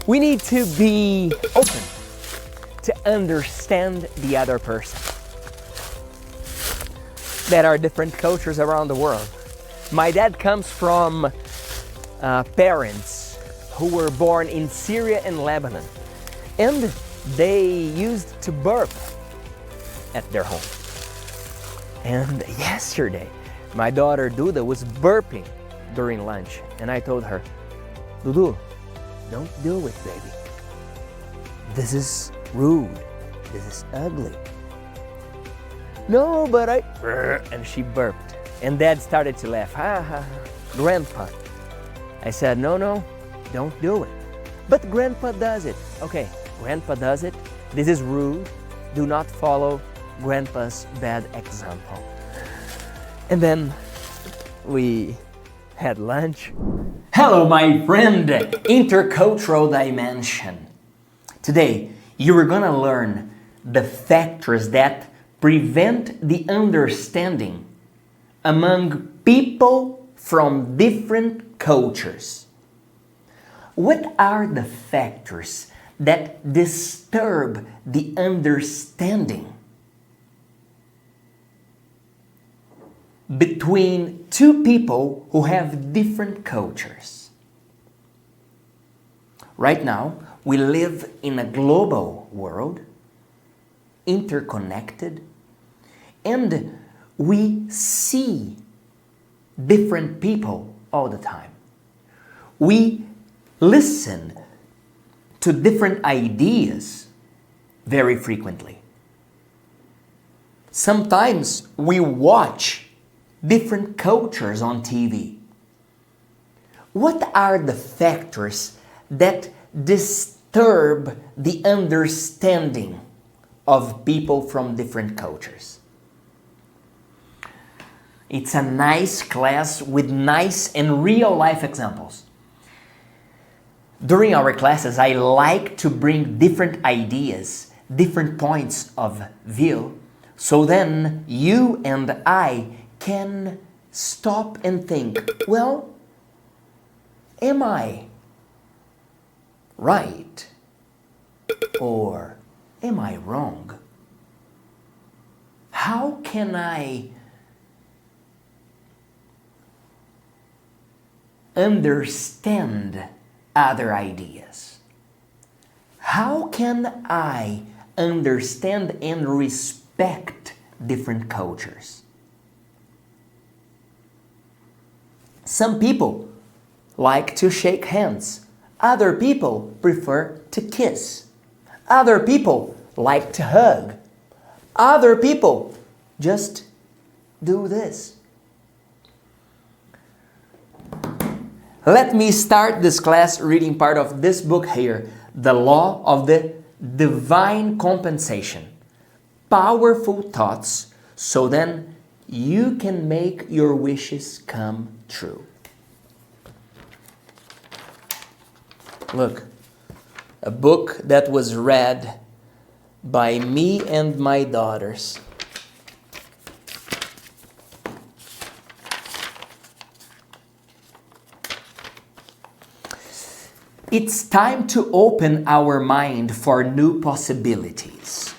We need to be open to understand the other person. There are different cultures around the world. My dad comes from parents who were born in Syria and Lebanon, and they used to burp at their home. And yesterday, my daughter Duda was burping during lunch, and I told her, Dudu, don't do it, baby. This is rude. This is ugly. No, but I... And she burped. And Dad started to laugh. Ha ha, Grandpa. I said, no, don't do it. But Grandpa does it. Okay, Grandpa does it. This is rude. Do not follow Grandpa's bad example. And then we had lunch. Hello, my friend. Intercultural dimension. Today, you are gonna learn the factors that prevent the understanding among people from different cultures. What are the factors that disturb the understanding between two people who have different cultures? Right now, we live in a global world, interconnected, and we see different people all the time. We listen to different ideas very frequently. Sometimes we watch different cultures on TV. What are the factors that disturb the understanding of people from different cultures? It's a nice class with nice and real life examples. During our classes, I like to bring different ideas, different points of view, so then you and I can stop and think, well, am I right? Or am I wrong? How can I understand other ideas? How can I understand and respect different cultures? Some people like to shake hands. Other people prefer to kiss. Other people like to hug. Other people just do this. Let me start this class reading part of this book here, The Law of the Divine Compensation. Powerful thoughts, so then you can make your wishes come true. Look, a book that was read by me and my daughters. It's time to open our mind for new possibilities.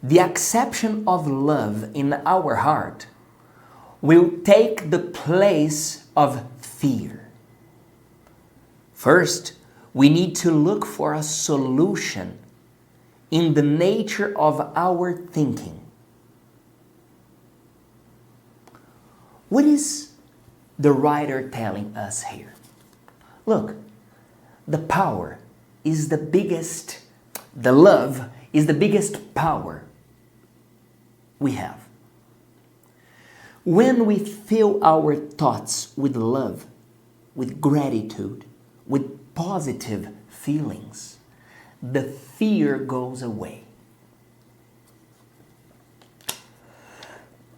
The acceptance of love in our heart will take the place of fear. First, we need to look for a solution in the nature of our thinking. What is the writer telling us here? Look, the power is the biggest, the love is the biggest power we have. When we fill our thoughts with love, with gratitude, with positive feelings, the fear goes away.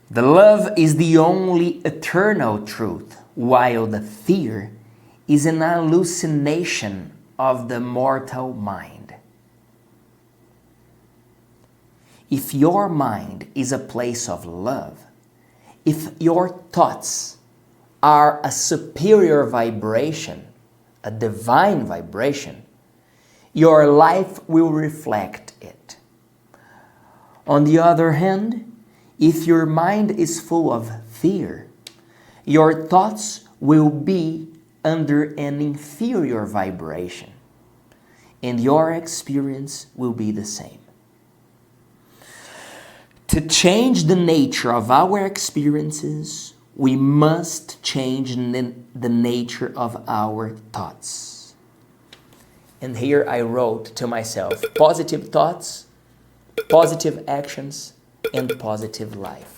The love is the only eternal truth, while the fear is an hallucination of the mortal mind. If your mind is a place of love, if your thoughts are a superior vibration, a divine vibration, your life will reflect it. On the other hand, if your mind is full of fear, your thoughts will be under an inferior vibration, and your experience will be the same. To change the nature of our experiences, we must change the nature of our thoughts. And here I wrote to myself, positive thoughts, positive actions, and positive life.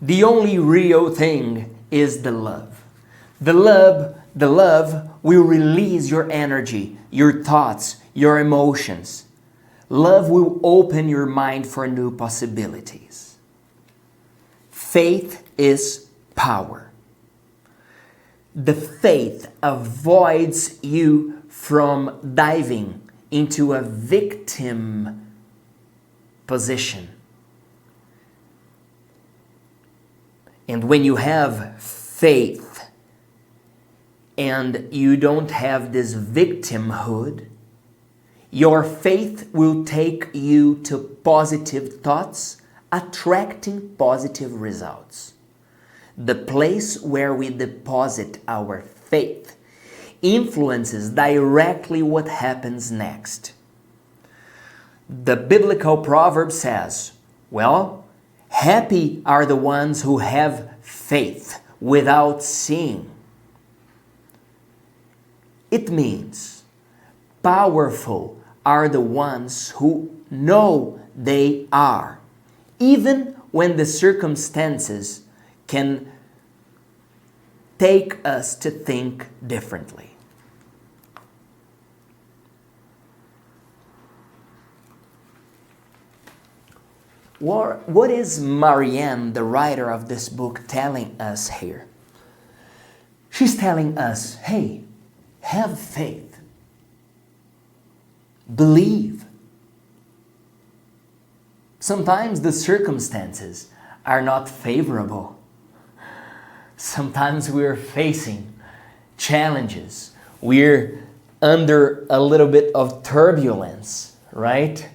The only real thing is the love. The love will release your energy, your thoughts, your emotions. Love will open your mind for new possibilities. Faith is power. The faith avoids you from diving into a victim position. And when you have faith and you don't have this victimhood, your faith will take you to positive thoughts, attracting positive results. The place where we deposit our faith influences directly what happens next. The biblical proverb says, well, happy are the ones who have faith without seeing. It means powerful are the ones who know they are, even when the circumstances can take us to think differently. What is Marianne, the writer of this book, telling us here? She's telling us, hey, have faith. Believe. Sometimes the circumstances are not favorable. Sometimes we're facing challenges. We're under a little bit of turbulence, right?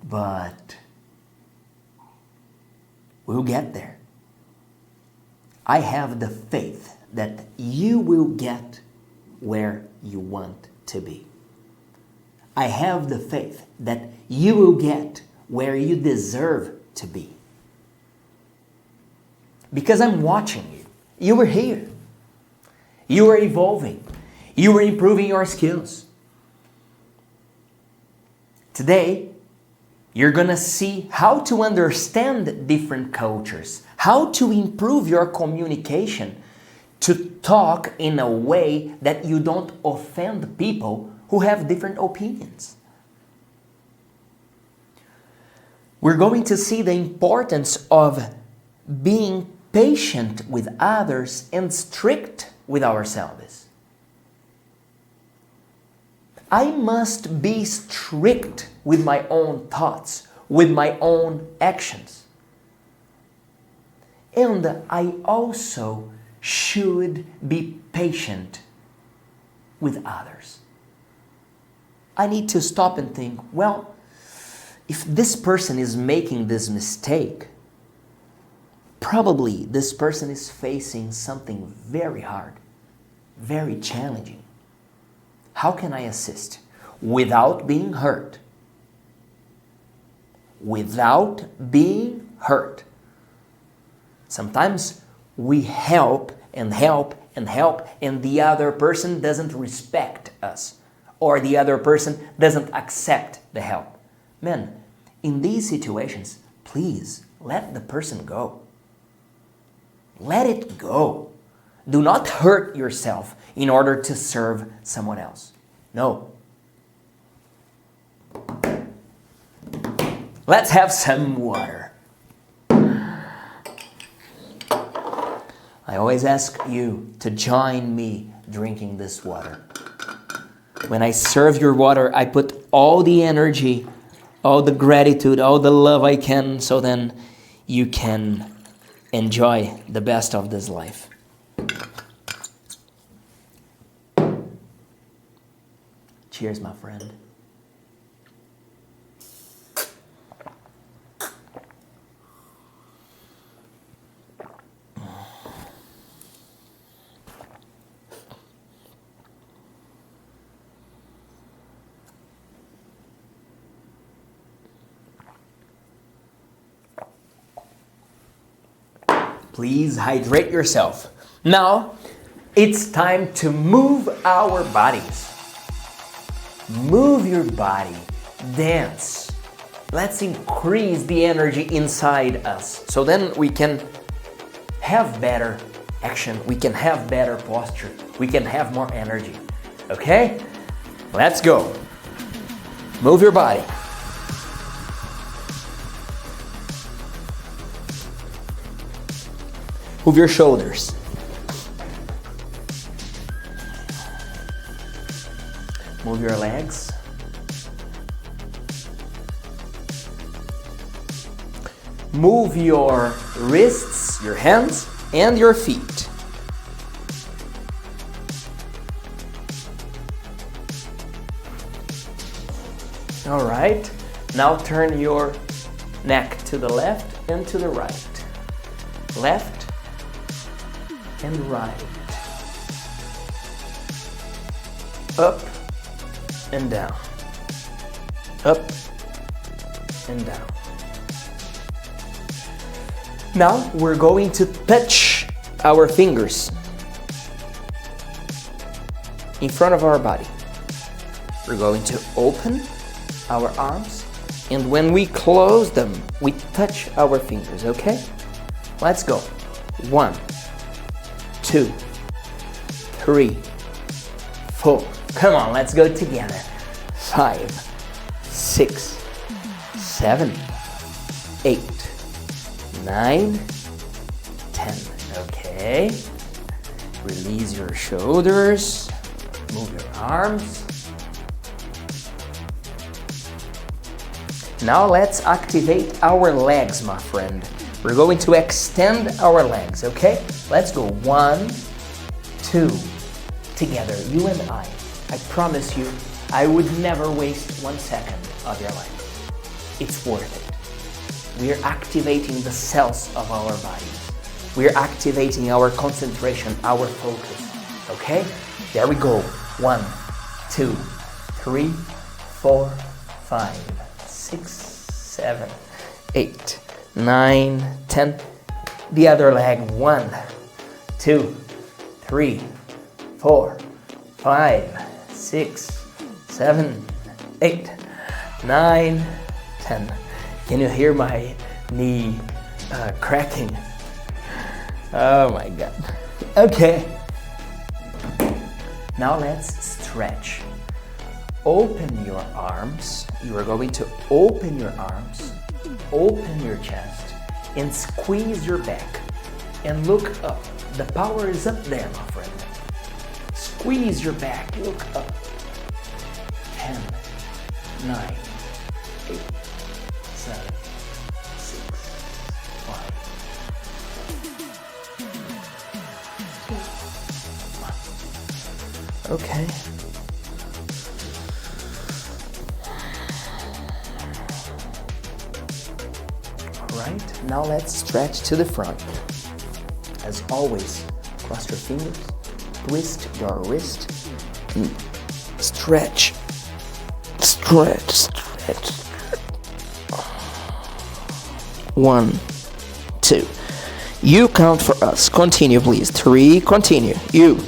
But we'll get there. I have the faith that you will get where you want to be. I have the faith that you will get where you deserve to be. Because I'm watching you. You were here. You were evolving. You were improving your skills. Today, you're gonna see how to understand different cultures, how to improve your communication, to talk in a way that you don't offend people who have different opinions. We're going to see the importance of being patient with others and strict with ourselves. I must be strict with my own thoughts, with my own actions. And I also should be patient with others. I need to stop and think, well, if this person is making this mistake, probably this person is facing something very hard, very challenging. How can I assist without being hurt? Without being hurt. Sometimes we help and help and help, and the other person doesn't respect us, or the other person doesn't accept the help. Man, in these situations, please let the person go. Let it go. Do not hurt yourself in order to serve someone else. No. Let's have some water. I always ask you to join me drinking this water. When I serve your water, I put all the energy, all the gratitude, all the love I can, so then you can enjoy the best of this life. Cheers, my friend. Please hydrate yourself. Now, it's time to move our bodies. Move your body. Dance. Let's increase the energy inside us. So then we can have better action. We can have better posture. We can have more energy. Okay? Let's go. Move your body. Move your shoulders. Move your legs. Move your wrists, your hands, and your feet. All right. Now turn your neck to the left and to the right. Left and right. Up and down. Up and down. Now we're going to touch our fingers in front of our body. We're going to open our arms, and when we close them, we touch our fingers, okay? Let's go. 1, 2, 3, 4. Come on, let's go together. 5, 6, 7, 8, 9, 10. Okay. Release your shoulders. Move your arms. Now let's activate our legs, my friend. We're going to extend our legs, okay? Let's go. 1, 2, together, you and I. I promise you, I would never waste 1 second of your life. It's worth it. We're activating the cells of our bodies. We're activating our concentration, our focus, okay? There we go. 1, 2, 3, 4, 5, 6, 7, 8, 9, 10. The other leg. 1, 2, 3, 4, 5, 6, 7, 8, 9, 10. Can you hear my knee cracking? Oh my God. Okay. Now let's stretch. Open your arms. You are going to open your arms, open your chest, and squeeze your back. And look up. The power is up there, my friend. Squeeze your back. Look up. 10, 9, 8, 7, 6, 5, 2, 1. Okay. Alright, now let's stretch to the front. As always, cross your fingers, twist your wrist, and stretch, stretch, stretch. 1, 2. You count for us. Continue, please. 3, continue. You.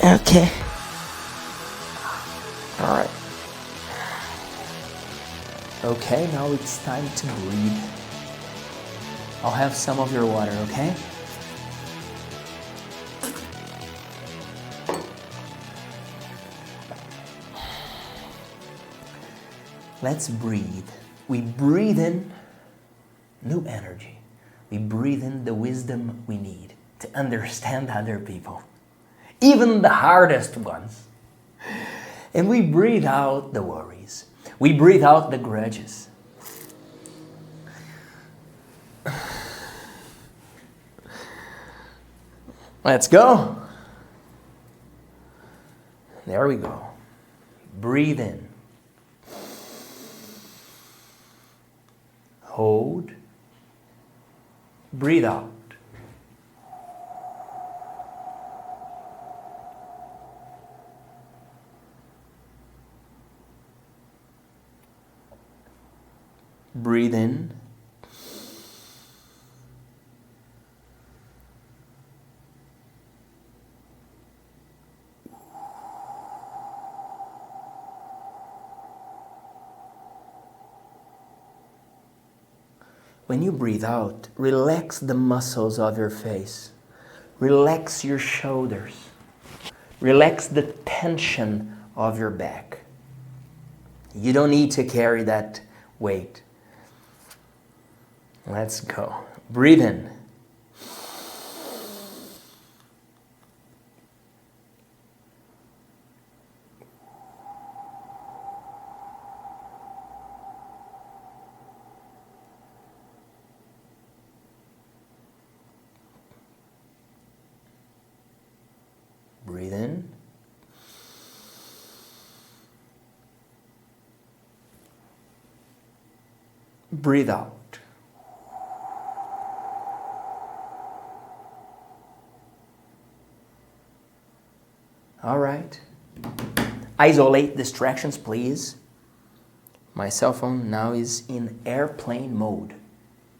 Okay. All right. Okay, now it's time to breathe. I'll have some of your water, okay? Let's breathe we breathe in new energy. We breathe in the wisdom we need to understand other people, even the hardest ones. And we breathe out the worries. We breathe out the grudges. Let's go. There we go. Breathe in. Hold. Breathe out. Breathe in. When you breathe out, relax the muscles of your face. Relax your shoulders. Relax the tension of your back. You don't need to carry that weight. Let's go. Breathe in. Breathe in. Breathe out. All right. Isolate distractions, please. My cell phone now is in airplane mode.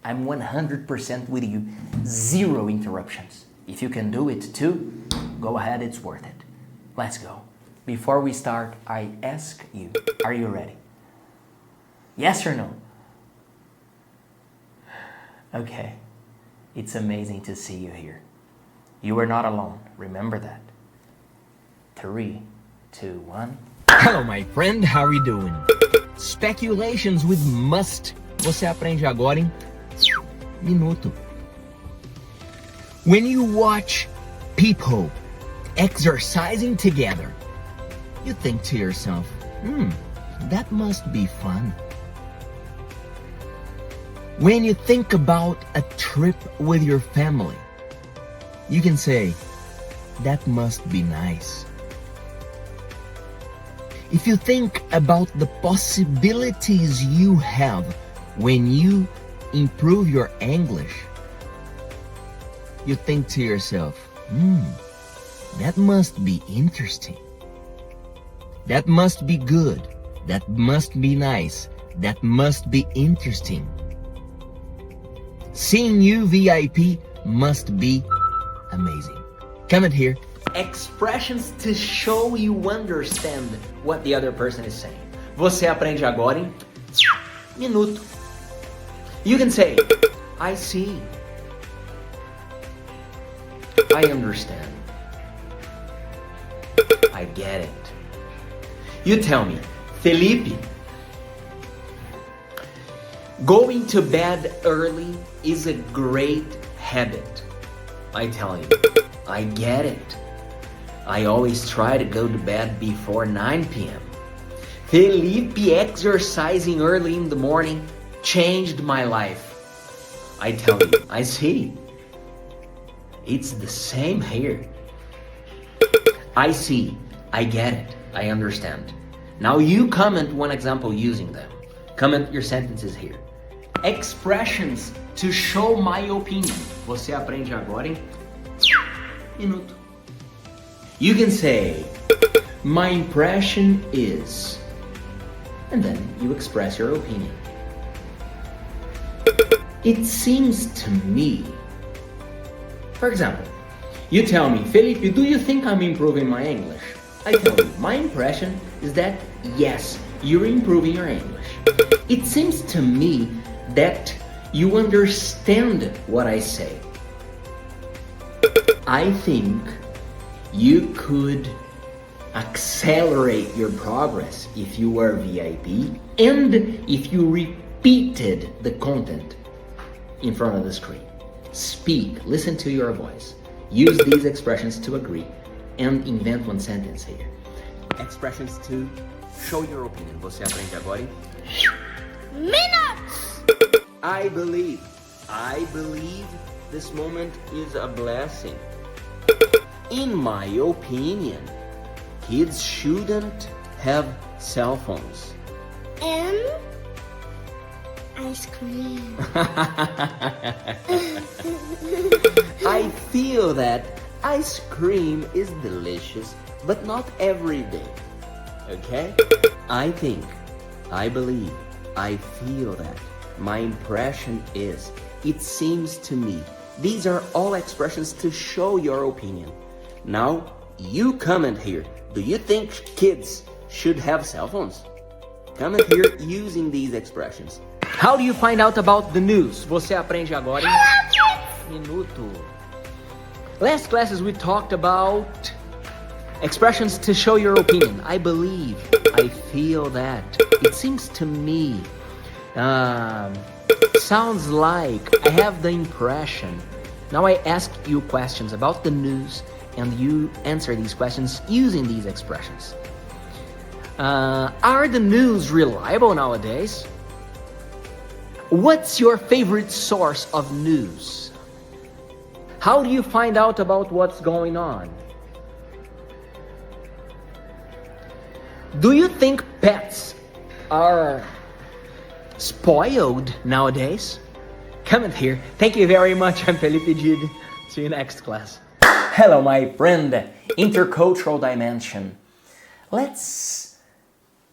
I'm 100% with you. Zero interruptions. If you can do it too, go ahead, it's worth it. Let's go. Before we start, I ask you, are you ready? Yes or no? Okay. It's amazing to see you here. You are not alone. Remember that. 3, 2, 1. Hello, my friend. How are you doing? Speculations with must. Você aprende agora em minuto. When you watch people exercising together, you think to yourself, that must be fun. When you think about a trip with your family, you can say, that must be nice. If you think about the possibilities you have when you improve your English, you think to yourself, that must be interesting. That must be good. That must be nice. That must be interesting. Seeing you VIP must be amazing. Comment here. Expressions to show you understand what the other person is saying. Você aprende agora em minuto. You can say, I see. I understand. I get it. You tell me, Felipe, going to bed early is a great habit. I tell you, I get it. I always try to go to bed before 9 p.m. Felipe exercising early in the morning changed my life. I tell you, I see. It's the same here. I see, I get it, I understand. Now you comment one example using them. Comment your sentences here. Expressions to show my opinion. Você aprende agora em minuto. You can say, my impression is, and then you express your opinion. It seems to me. For example, you tell me, Felipe, do you think I'm improving my English? I tell you, my impression is that yes, you're improving your English. It seems to me that you understand what I say. I think you could accelerate your progress if you were VIP and if you repeated the content in front of the screen. Speak, listen to your voice. Use these expressions to agree and invent one sentence here. Expressions to show your opinion. Você aprende agora em Minutes! I believe this moment is a blessing. In my opinion, kids shouldn't have cell phones. And ice cream. I feel that ice cream is delicious, but not every day. Okay? I think, I believe, I feel that. My impression is, it seems to me. These are all expressions to show your opinion. Now, you comment here. Do you think kids should have cell phones? Comment here using these expressions. How do you find out about the news? Você aprende agora em minuto. Last classes we talked about expressions to show your opinion. I believe, I feel that, it seems to me, sounds like, I have the impression. Now I ask you questions about the news and you answer these questions using these expressions. Are the news reliable nowadays? What's your favorite source of news? How do you find out about what's going on? Do you think pets are spoiled nowadays? Comment here. Thank you very much. I'm Felipe Dib. See you next class. Hello, my friend. Intercultural dimension. Let's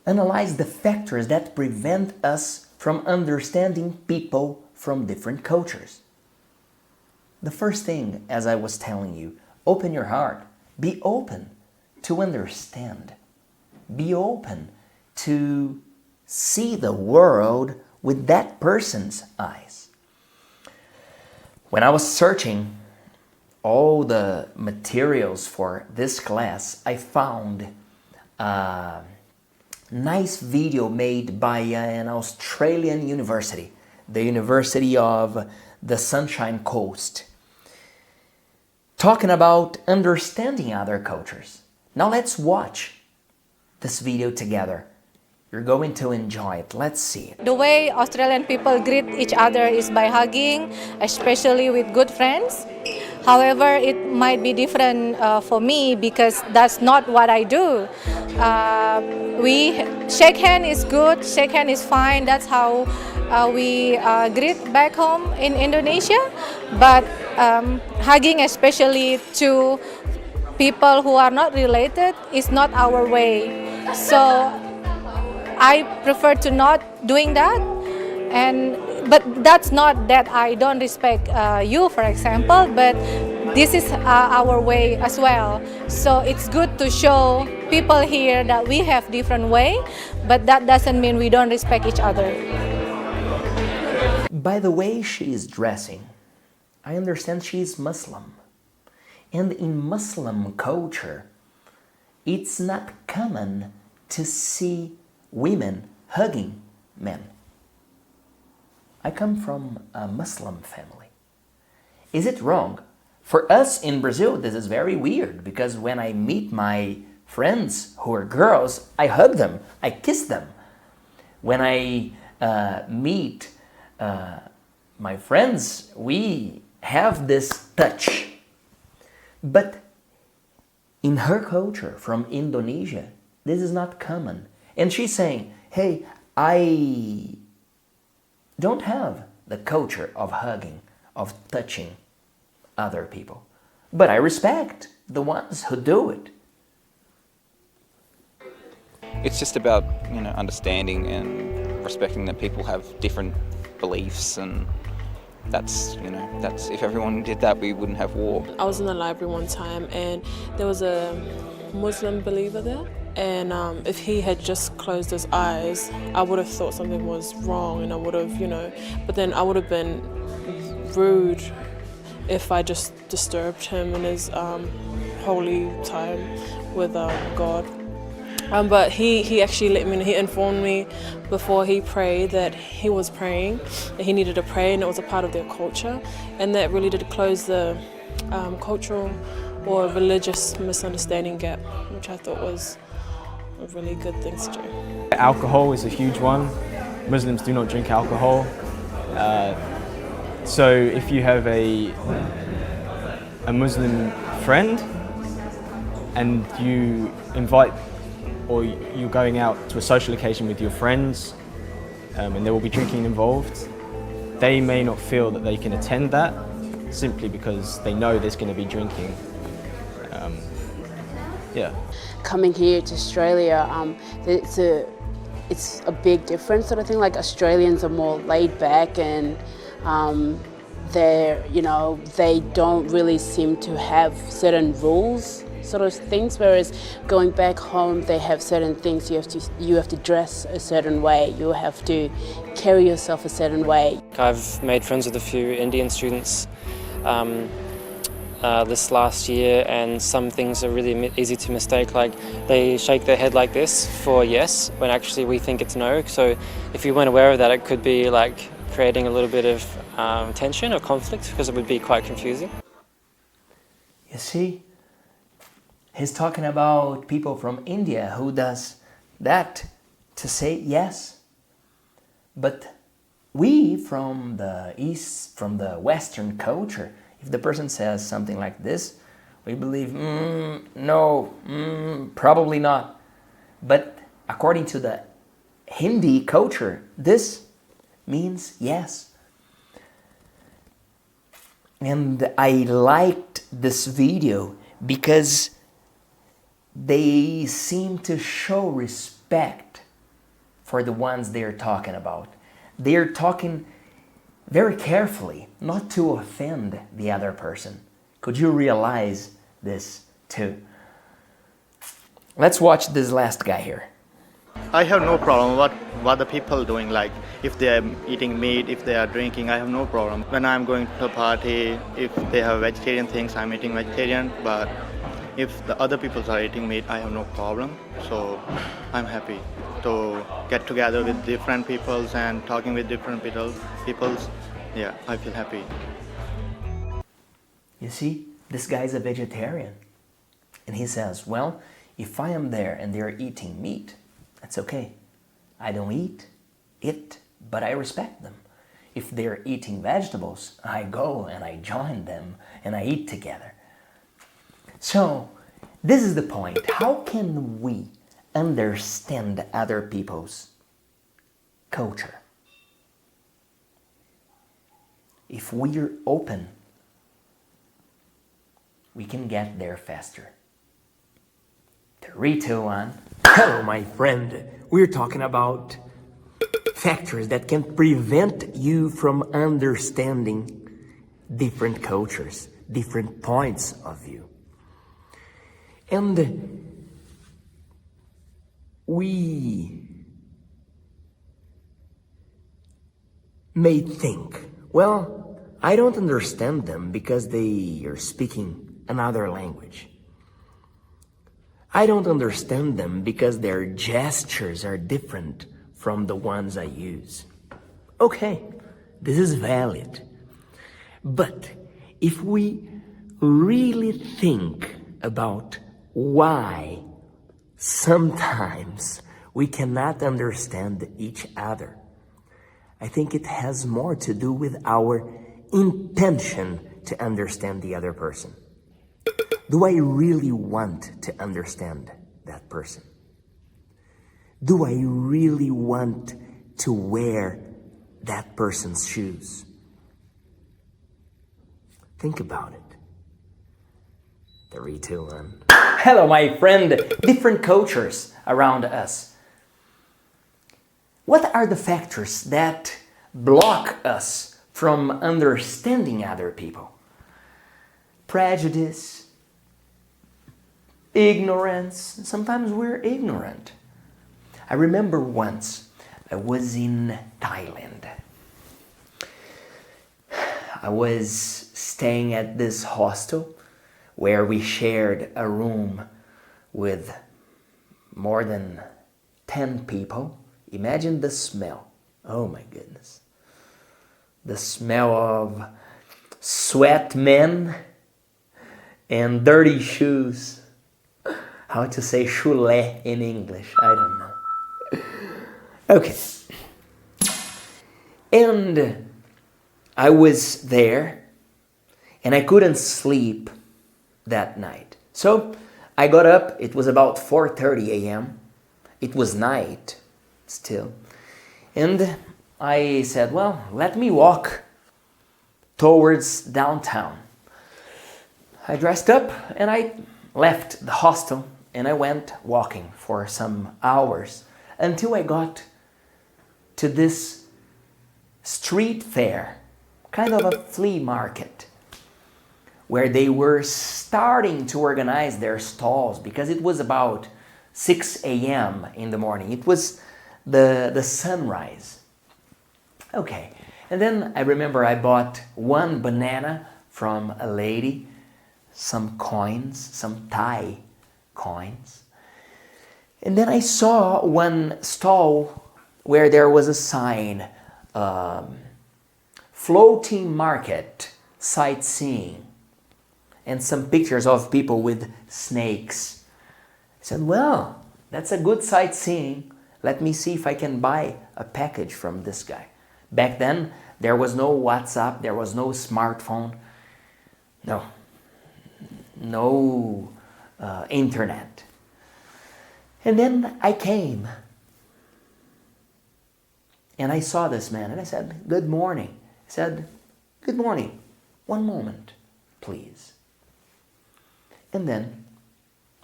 analyze the factors that prevent us from understanding people from different cultures. The first thing, as I was telling you, open your heart. Be open to understand. Be open to see the world with that person's eyes. When I was searching all the materials for this class, I found a nice video made by an Australian university, the University of the Sunshine Coast, talking about understanding other cultures. Now let's watch this video together. You're going to enjoy it. Let's see it. The way Australian people greet each other is by hugging, especially with good friends. However, it might be different for me because that's not what I do. We shake hand is good, shake hand is fine. That's how we greet back home in Indonesia. But hugging, especially to people who are not related, is not our way. So I prefer to not doing that, but that's not that I don't respect you, for example, but this is our way as well. So it's good to show people here that we have different way, but that doesn't mean we don't respect each other. By the way she is dressing, I understand she is Muslim. And in Muslim culture, it's not common to see women hugging men. I come from a Muslim family. Is it wrong? For us in Brazil, this is very weird because when I meet my friends who are girls, I hug them, I kiss them. When I meet my friends, we have this touch. But in her culture, from Indonesia, this is not common. And she's saying, hey, I don't have the culture of hugging, of touching other people. But I respect the ones who do it. It's just about, understanding and respecting that people have different beliefs, and that's if everyone did that, we wouldn't have war. I was in the library one time and there was a Muslim believer there, and if he had just closed his eyes, I would have thought something was wrong, and I would have, but then I would have been rude if I just disturbed him in his holy time with God. But he actually let me know, he informed me before he prayed that he was praying, that he needed to pray, and it was a part of their culture, and that really did close the cultural or religious misunderstanding gap, which I thought was a really good thing to do. Alcohol is a huge one. Muslims do not drink alcohol. So if you have a Muslim friend and you invite, or you're going out to a social occasion with your friends and there will be drinking involved, they may not feel that they can attend that simply because they know there's going to be drinking. Yeah. Coming here to Australia, it's a big difference sort of thing. Like Australians are more laid back and they don't really seem to have certain rules sort of things, whereas going back home they have certain things. You have to dress a certain way, you have to carry yourself a certain way. I've made friends with a few Indian students this last year, and some things are really easy to mistake, like they shake their head like this for yes when actually we think it's no. So if you weren't aware of that, it could be like creating a little bit of tension or conflict, because it would be quite confusing. You see, he's talking about people from India who does that to say yes. But we from the East, from the Western culture, if the person says something like this, we believe, no, probably not. But according to the Hindi culture, this means yes. And I liked this video because they seem to show respect for the ones they're talking about. They're talking very carefully, not to offend the other person. Could you realize this too? Let's watch this last guy here. I have no problem what the people doing, like if they are eating meat, if they are drinking, I have no problem. When I'm going to a party, if they have vegetarian things, I'm eating vegetarian, but if the other people are eating meat, I have no problem. So I'm happy to get together with different peoples and talking with different peoples. Yeah, I feel happy. You see, this guy's a vegetarian. And he says, well, if I am there and they're eating meat, that's okay. I don't eat it, but I respect them. If they're eating vegetables, I go and I join them and I eat together. So, this is the point. How can we understand other people's culture? If we're open, we can get there faster. 3, 2, 1. Hello, my friend. We're talking about factors that can prevent you from understanding different cultures, different points of view. And we may think, well, I don't understand them because they are speaking another language. I don't understand them because their gestures are different from the ones I use. Okay, this is valid. But if we really think about why sometimes we cannot understand each other, I think it has more to do with our intention to understand the other person. Do I really want to understand that person? Do I really want to wear that person's shoes? Think about it. 3, 2, 1. Hello, my friend. Different cultures around us. What are the factors that block us from understanding other people? Prejudice, ignorance. Sometimes we're ignorant. I remember once I was in Thailand. I was staying at this hostel where we shared a room with more than 10 people. Imagine the smell. Oh my goodness. The smell of sweat men and dirty shoes. How to say chulé in English? I don't know. Okay. And I was there and I couldn't sleep that night. So I got up, it was about 4:30 a.m. It was night still. And I said, well, let me walk towards downtown. I dressed up and I left the hostel and I went walking for some hours until I got to this street fair, kind of a flea market, where they were starting to organize their stalls because it was about 6 a.m. in the morning. It was the sunrise. Okay, and then I remember I bought one banana from a lady, some coins, some Thai coins. And then I saw one stall where there was a sign, floating market, sightseeing, and some pictures of people with snakes. I said, well, that's a good sightseeing. Let me see if I can buy a package from this guy. Back then, there was no WhatsApp, there was no smartphone, no internet. And then I came and I saw this man and I said, good morning. He said, good morning, one moment, please. And then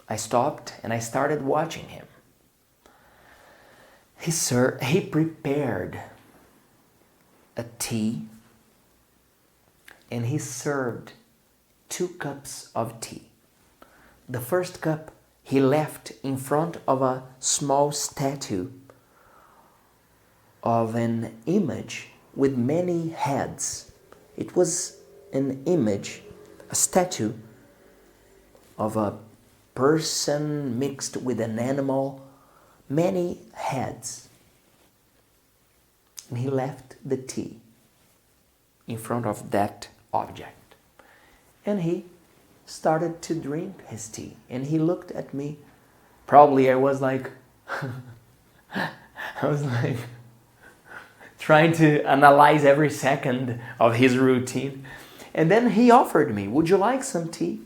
I stopped and I started watching him. He prepared a tea and he served 2 cups of tea. The first cup he left in front of a small statue of an image with many heads. It was an image, a statue of a person mixed with an animal, many heads. And he left the tea in front of that object. And he started to drink his tea. And he looked at me. Probably I was like, trying to analyze every second of his routine. And then he offered me, would you like some tea?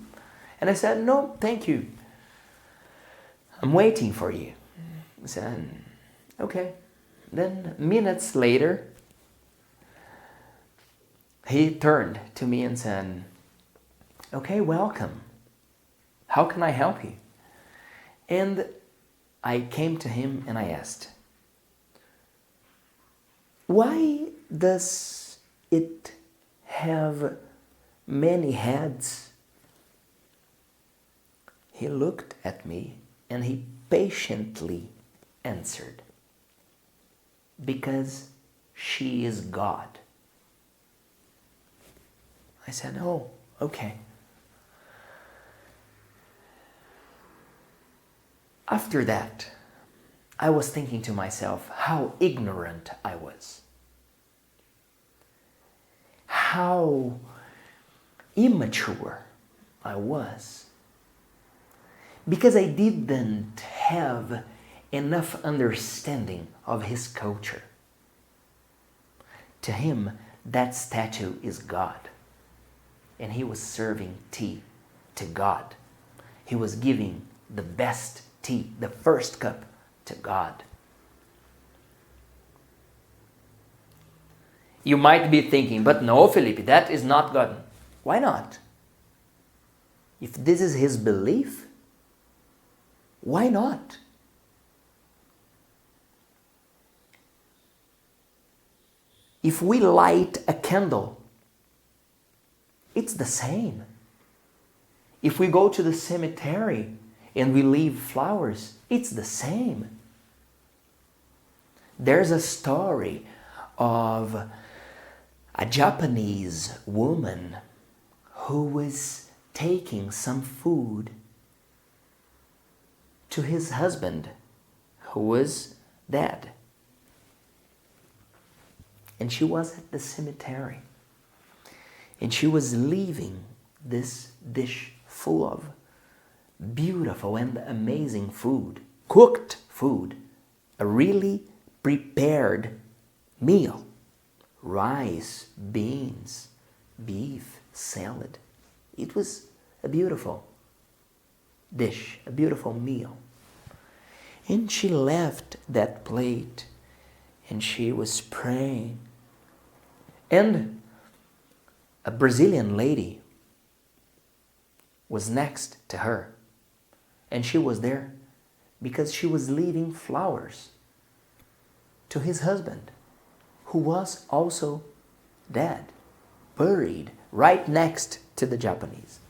And I said, no, thank you. I'm waiting for you. I said, okay. Then minutes later, he turned to me and said, okay, welcome. How can I help you? And I came to him and I asked, why does it have many heads? He looked at me and he patiently answered, because she is God. I said, oh, okay. After that, I was thinking to myself how ignorant I was. How immature I was. Because I didn't have enough understanding of his culture. To him, that statue is God. And he was serving tea to God. He was giving the best tea, the first cup, to God. You might be thinking, but no, Felipe, that is not God. Why not? If this is his belief, why not? If we light a candle, it's the same. If we go to the cemetery and we leave flowers, it's the same. There's a story of a Japanese woman who was taking some food to his husband, who was dead. And she was at the cemetery. And she was leaving this dish full of beautiful and amazing food, cooked food, a really prepared meal. Rice, beans, beef, salad. It was a beautiful dish, a beautiful meal. And she left that plate and she was praying. And a Brazilian lady was next to her. And she was there because she was leaving flowers to his husband, who was also dead, buried right next to the Japanese.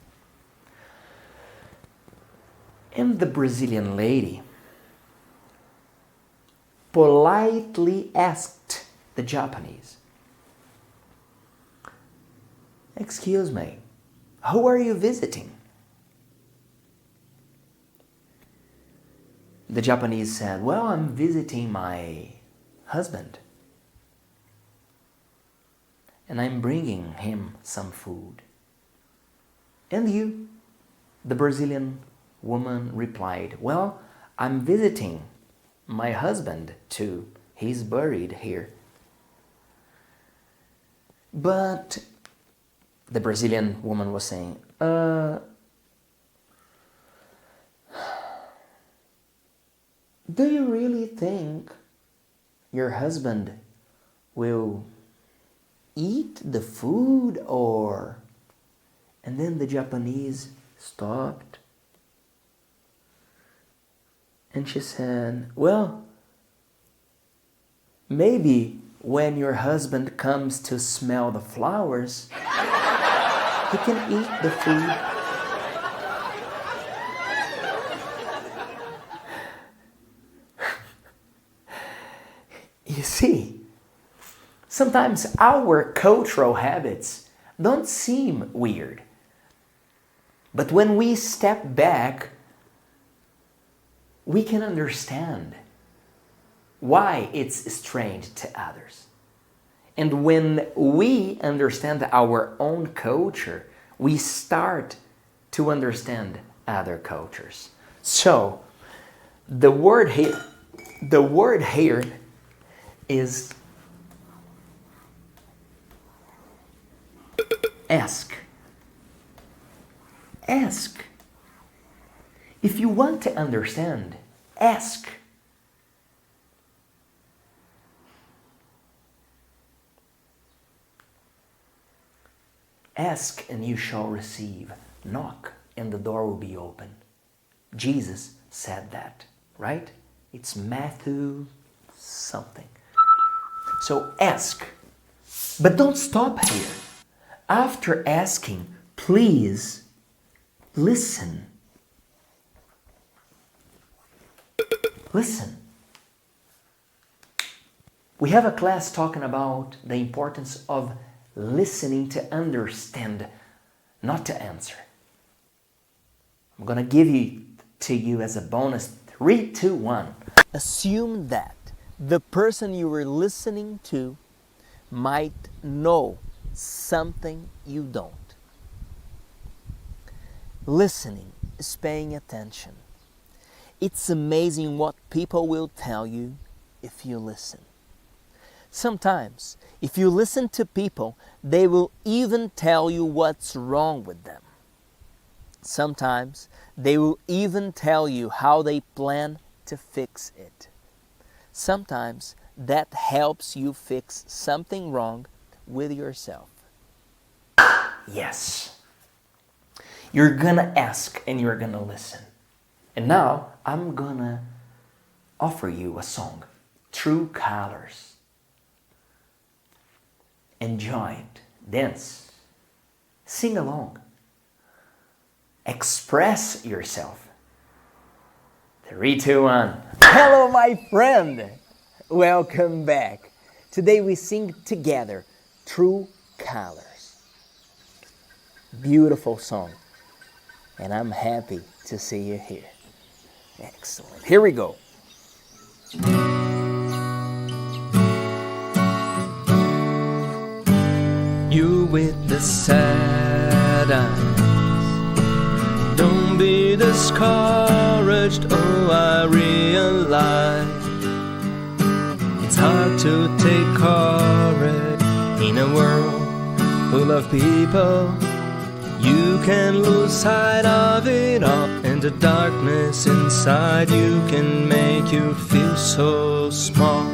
And the Brazilian lady politely asked the Japanese, "Excuse me, who are you visiting?" The Japanese said, "Well, I'm visiting my husband. And I'm bringing him some food." "And you?" The Brazilian woman replied, "Well, I'm visiting my husband too. He's buried here." But the Brazilian woman was saying, "Do you really think your husband will eat the food or..." And then the Japanese stopped and she said, "Well, maybe when your husband comes to smell the flowers, he can eat the food." You see, sometimes our cultural habits don't seem weird. But when we step back, we can understand why it's strange to others. And when we understand our own culture, we start to understand other cultures. So, the word here is ask. Ask. If you want to understand, ask. Ask and you shall receive. Knock and the door will be open. Jesus said that, right? It's Matthew something. So ask. But don't stop here. After asking, please listen. Listen. We have a class talking about the importance of listening to understand, not to answer. I'm going to give it to you as a bonus. 3, 2, 1. Assume that the person you were listening to might know something you don't. Listening is paying attention. It's amazing what people will tell you if you listen. Sometimes, if you listen to people, they will even tell you what's wrong with them. Sometimes, they will even tell you how they plan to fix it. Sometimes, that helps you fix something wrong with yourself. Yes. You're gonna ask and you're gonna listen. And now, I'm gonna offer you a song, True Colors. Enjoy it, dance, sing along, express yourself. 3, 2, 1. Hello, my friend. Welcome back. Today we sing together, True Colors. Beautiful song. And I'm happy to see you here. Excellent. Here we go. You with the sad eyes, don't be discouraged, oh I realize it's hard to take courage in a world full of people. You can lose sight of it all, and the darkness inside you can make you feel so small.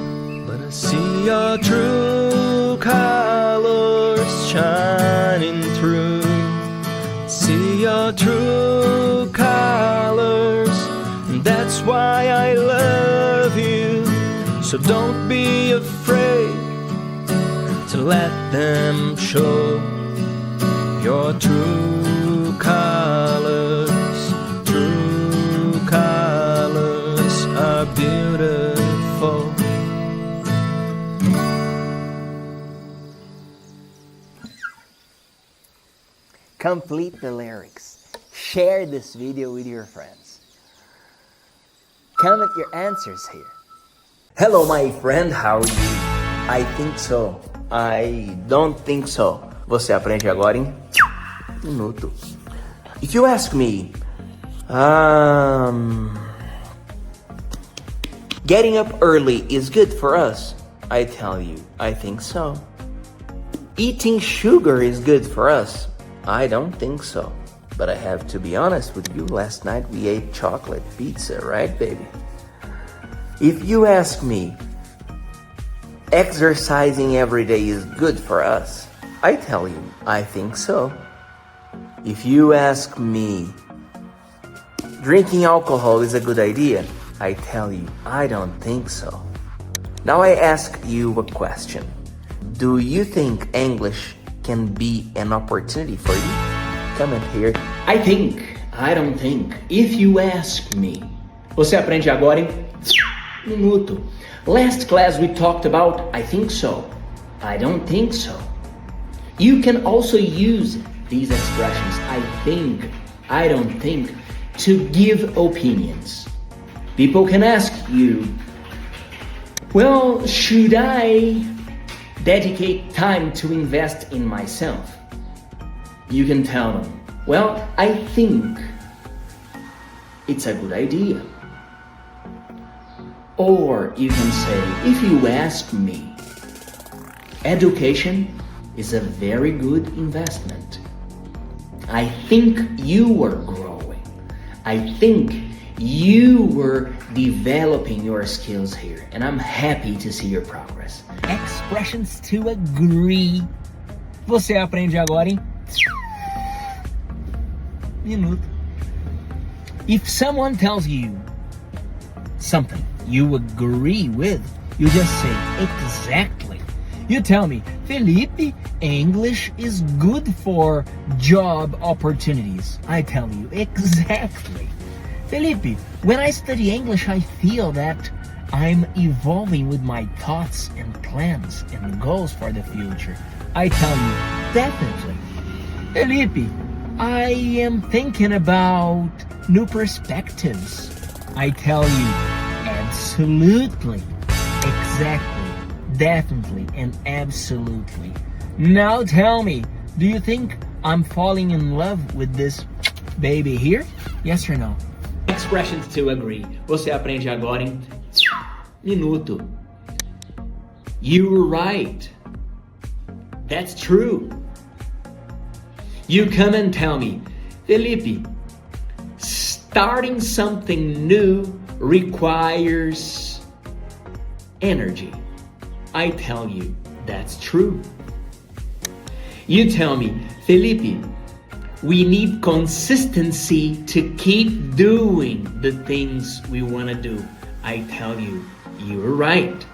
But I see your true colors shining through. See your true colors, and that's why I love you. So don't be afraid to let them show your true colors. True colors are beautiful. Complete the lyrics. Share this video with your friends. Comment your answers here. Hello, my friend. How are you? I think so. I don't think so. Você aprende agora em minuto. If you ask me, getting up early is good for us, I tell you, I think so. Eating sugar is good for us, I don't think so. But I have to be honest with you, last night we ate chocolate pizza, right, baby? If you ask me, exercising every day is good for us, I tell you, I think so. If you ask me, drinking alcohol is a good idea, I tell you, I don't think so. Now I ask you a question. Do you think English can be an opportunity for you? Comment here. I think, I don't think. If you ask me. Você aprende agora em minuto. Last class we talked about I think so, I don't think so. You can also use these expressions, I think, I don't think, to give opinions. People can ask you, well, should I dedicate time to invest in myself? You can tell them, well, I think it's a good idea. Or you can say, if you ask me, education is a very good investment. I think you were growing. I think you were developing your skills here, and I'm happy to see your progress. Expressions to agree. Você aprende agora em minuto. If someone tells you something you agree with, you just say exactly. You tell me, Felipe, English is good for job opportunities. I tell you, exactly. Felipe, when I study English, I feel that I'm evolving with my thoughts and plans and goals for the future. I tell you, definitely. Felipe, I am thinking about new perspectives. I tell you, absolutely, exactly. Definitely and absolutely. Now tell me, do you think I'm falling in love with this baby here? Yes or no? Expressions to agree. Você aprende agora em minuto. You were right. That's true. You come and tell me, Felipe, starting something new requires energy. I tell you, that's true. You tell me, Felipe, we need consistency to keep doing the things we want to do. I tell you, you're right.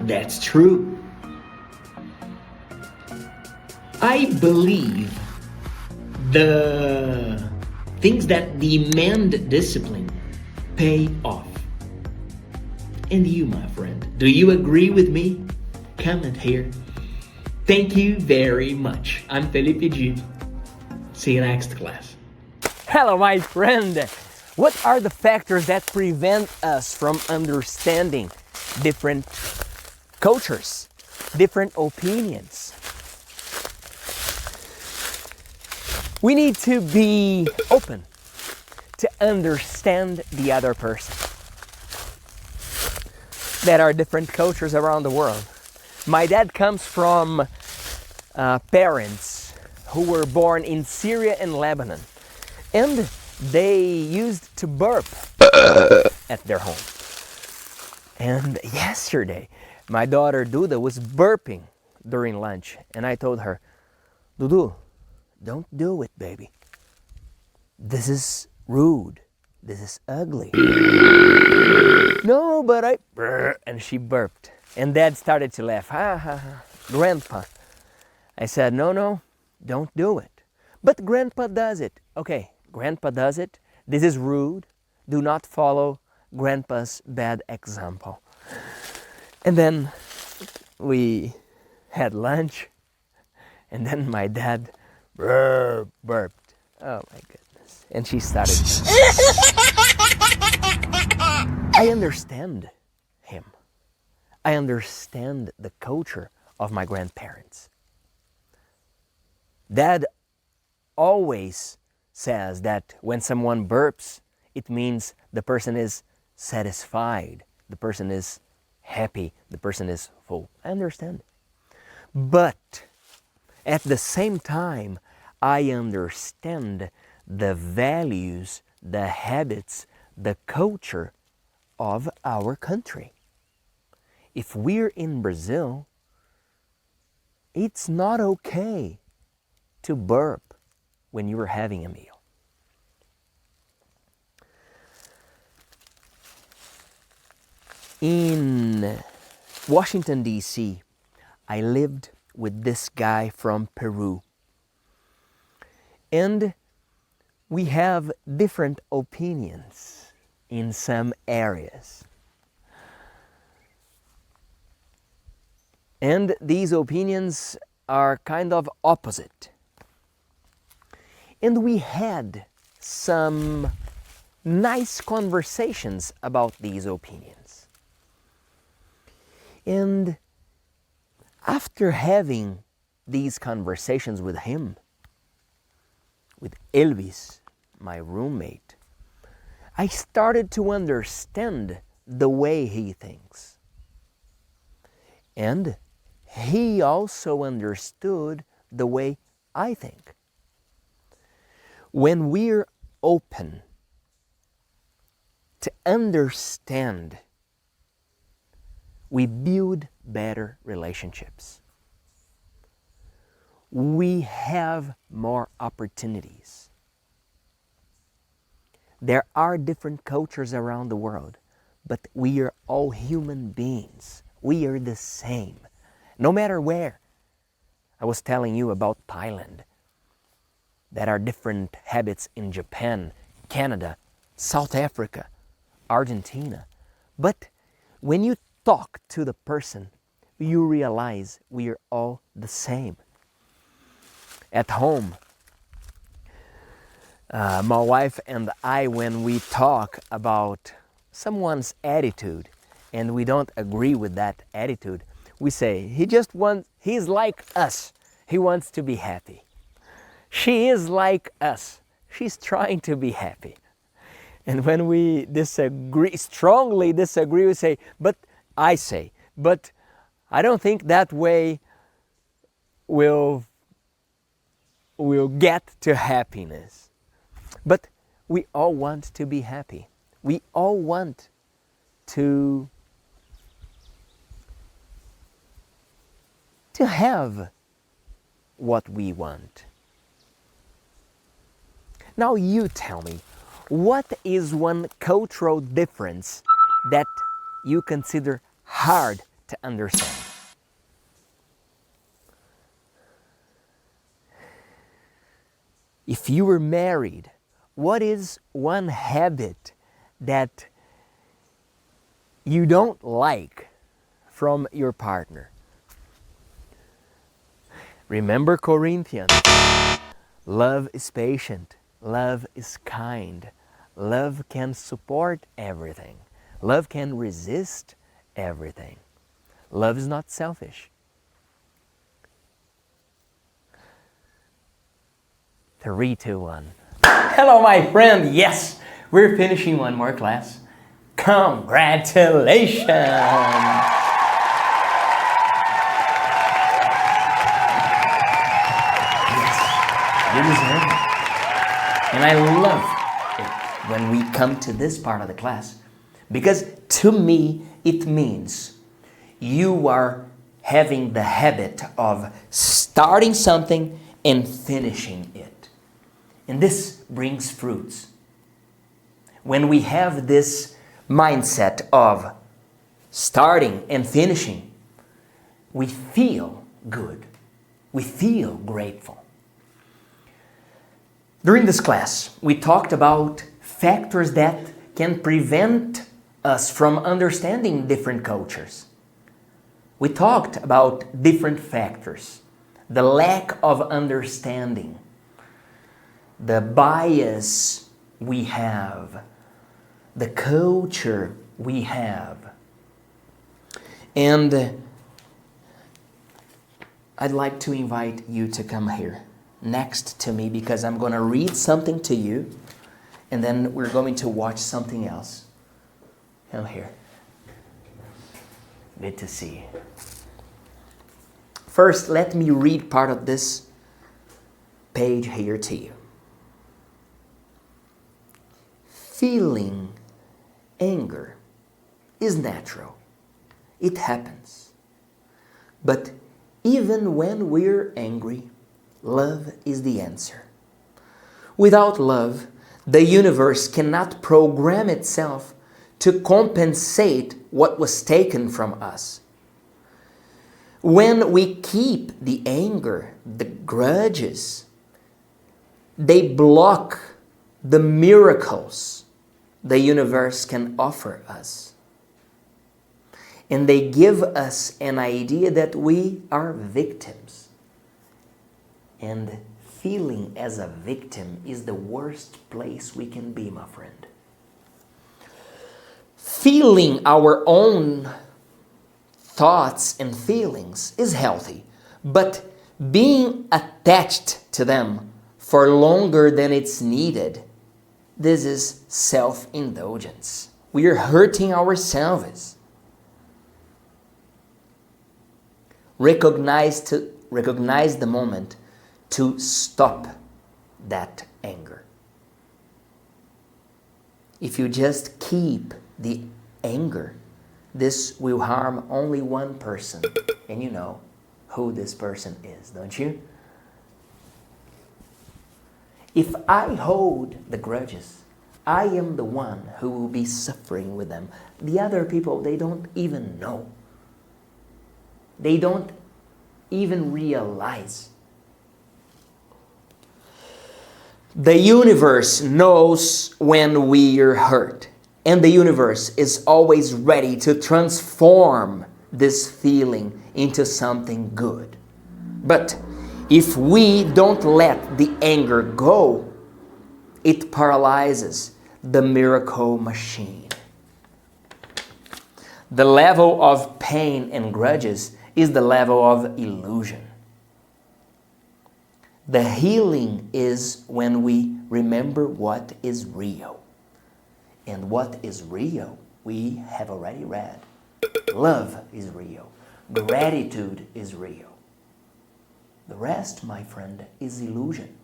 That's true. I believe the things that demand discipline pay off. And you, my friend, do you agree with me? Comment here. Thank you very much. I'm Felipe Dib. See you next class. Hello, my friend. What are the factors that prevent us from understanding different cultures, different opinions? We need to be open to understand the other person. There are different cultures around the world. My dad comes from parents who were born in Syria and Lebanon, and they used to burp at their home. And yesterday, my daughter Duda was burping during lunch, and I told her, Dudu, don't do it, baby. This is rude. This is ugly. No, but I... And she burped. And Dad started to laugh. Ha, ha, ha. Grandpa. I said, no, don't do it. But Grandpa does it. Okay, Grandpa does it. This is rude. Do not follow Grandpa's bad example. And then we had lunch. And then my dad burped. Oh my goodness. And she started. I understand him. I understand the culture of my grandparents. Dad always says that when someone burps, it means the person is satisfied, the person is happy, the person is full. I understand. But at the same time, I understand the values, the habits, the culture of our country. If we're in Brazil, it's not okay to burp when you are having a meal. In Washington, D.C., I lived with this guy from Peru. And we have different opinions in some areas. And these opinions are kind of opposite. And we had some nice conversations about these opinions. And after having these conversations with him, with Elvis, my roommate, I started to understand the way he thinks. And he also understood the way I think. When we're open to understand, we build better relationships. We have more opportunities. There are different cultures around the world, but we are all human beings. We are the same, no matter where. I was telling you about Thailand. There are different habits in Japan, Canada, South Africa, Argentina. But when you talk to the person, you realize we are all the same. At home, my wife and I, when we talk about someone's attitude and we don't agree with that attitude, we say, he's like us. He wants to be happy. She is like us. She's trying to be happy. And when we strongly disagree, we say, but I don't think that way will get to happiness. But we all want to be happy. We all want to have what we want. Now you tell me, what is one cultural difference that you consider hard to understand? If you were married, what is one habit that you don't like from your partner? Remember Corinthians. Love is patient. Love is kind. Love can support everything. Love can resist everything. Love is not selfish. 3, 2, 1. Hello, my friend. Yes, we're finishing one more class. Congratulations! Yes, you deserve it. And I love it when we come to this part of the class, because to me it means you are having the habit of starting something and finishing it. And this brings fruits. When we have this mindset of starting and finishing, we feel good. We feel grateful. During this class, we talked about factors that can prevent us from understanding different cultures. We talked about different factors, the lack of understanding, the bias we have, the culture we have. And I'd like to invite you to come here next to me, because I'm going to read something to you and then we're going to watch something else. Come here. Good to see you. First, let me read part of this page here to you. Feeling anger is natural. It happens. But even when we're angry, love is the answer. Without love, the universe cannot program itself to compensate what was taken from us. When we keep the anger, the grudges, they block the miracles the universe can offer us. And they give us an idea that we are victims. And feeling as a victim is the worst place we can be, my friend. Feeling our own thoughts and feelings is healthy, but being attached to them for longer than it's needed, this is self-indulgence. We are hurting ourselves. Recognize the moment to stop that anger. If you just keep the anger, this will harm only one person. And you know who this person is, don't you? If I hold the grudges, I am the one who will be suffering with them. The other people, they don't even know. They don't even realize. The universe knows when we're hurt, and the universe is always ready to transform this feeling into something good. But if we don't let the anger go, it paralyzes the miracle machine. The level of pain and grudges is the level of illusion. The healing is when we remember what is real. And what is real, we have already read. Love is real. Gratitude is real. The rest, my friend, is illusion.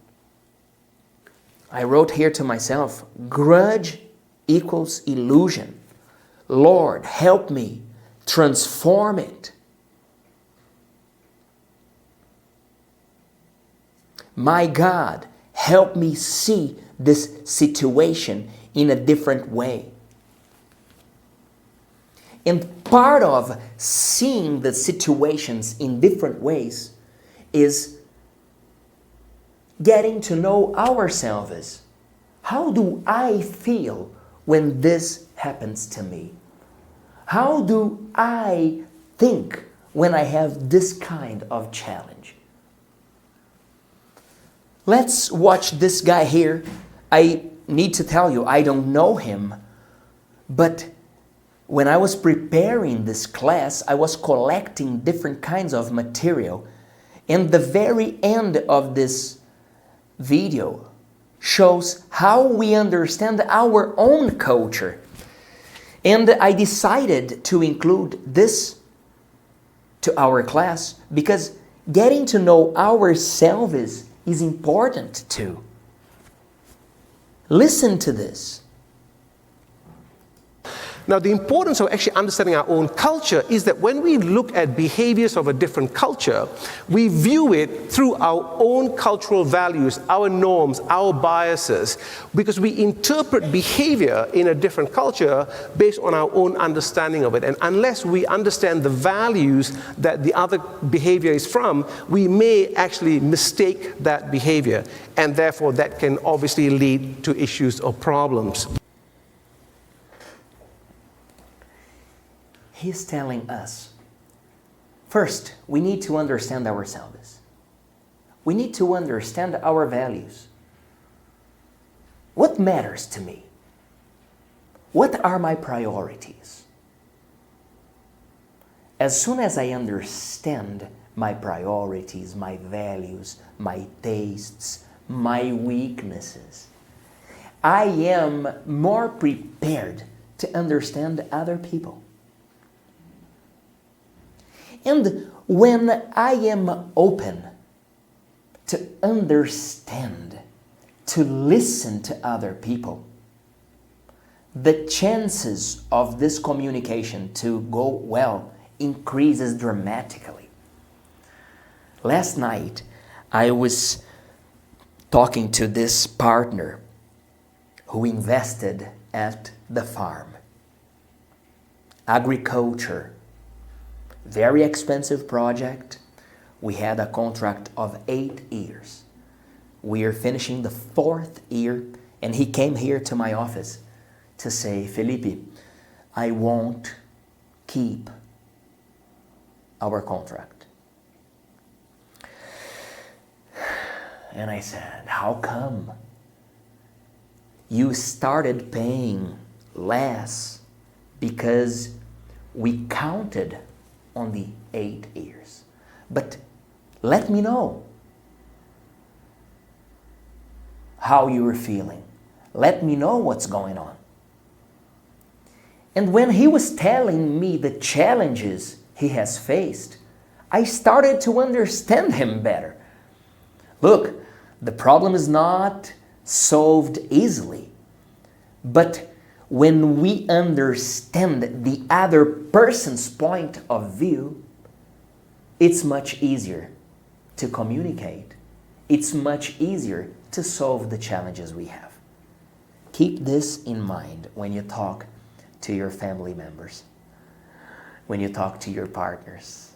I wrote here to myself, grudge equals illusion. Lord, help me transform it. My God, help me see this situation in a different way. And part of seeing the situations in different ways is getting to know ourselves. How do I feel when this happens to me? How do I think when I have this kind of challenge? Let's watch this guy here. I need to tell you, I don't know him, but when I was preparing this class, I was collecting different kinds of material, and the very end of this video shows how we understand our own culture. And I decided to include this to our class because getting to know ourselves is important too. Listen to this. Now, the importance of actually understanding our own culture is that when we look at behaviors of a different culture, we view it through our own cultural values, our norms, our biases, because we interpret behavior in a different culture based on our own understanding of it. And unless we understand the values that the other behavior is from, we may actually mistake that behavior. And therefore, that can obviously lead to issues or problems. He's telling us, first, we need to understand ourselves. We need to understand our values. What matters to me? What are my priorities? As soon as I understand my priorities, my values, my tastes, my weaknesses, I am more prepared to understand other people. And when I am open to understand, to listen to other people, the chances of this communication to go well increases dramatically. Last night, I was talking to this partner who invested at the farm. Agriculture. Very expensive project. We had a contract of 8 years. We are finishing the 4th year, and he came here to my office to say, Felipe, I won't keep our contract. And I said, how come? You started paying less because we counted on the 8 years. But let me know how you are feeling. Let me know what's going on. And when he was telling me the challenges he has faced, I started to understand him better. Look, the problem is not solved easily, but when we understand the other person's point of view, it's much easier to communicate. It's much easier to solve the challenges we have. Keep this in mind when you talk to your family members, when you talk to your partners.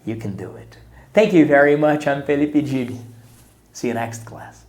You can do it. Thank you very much. I'm Felipe Dib. See you next class.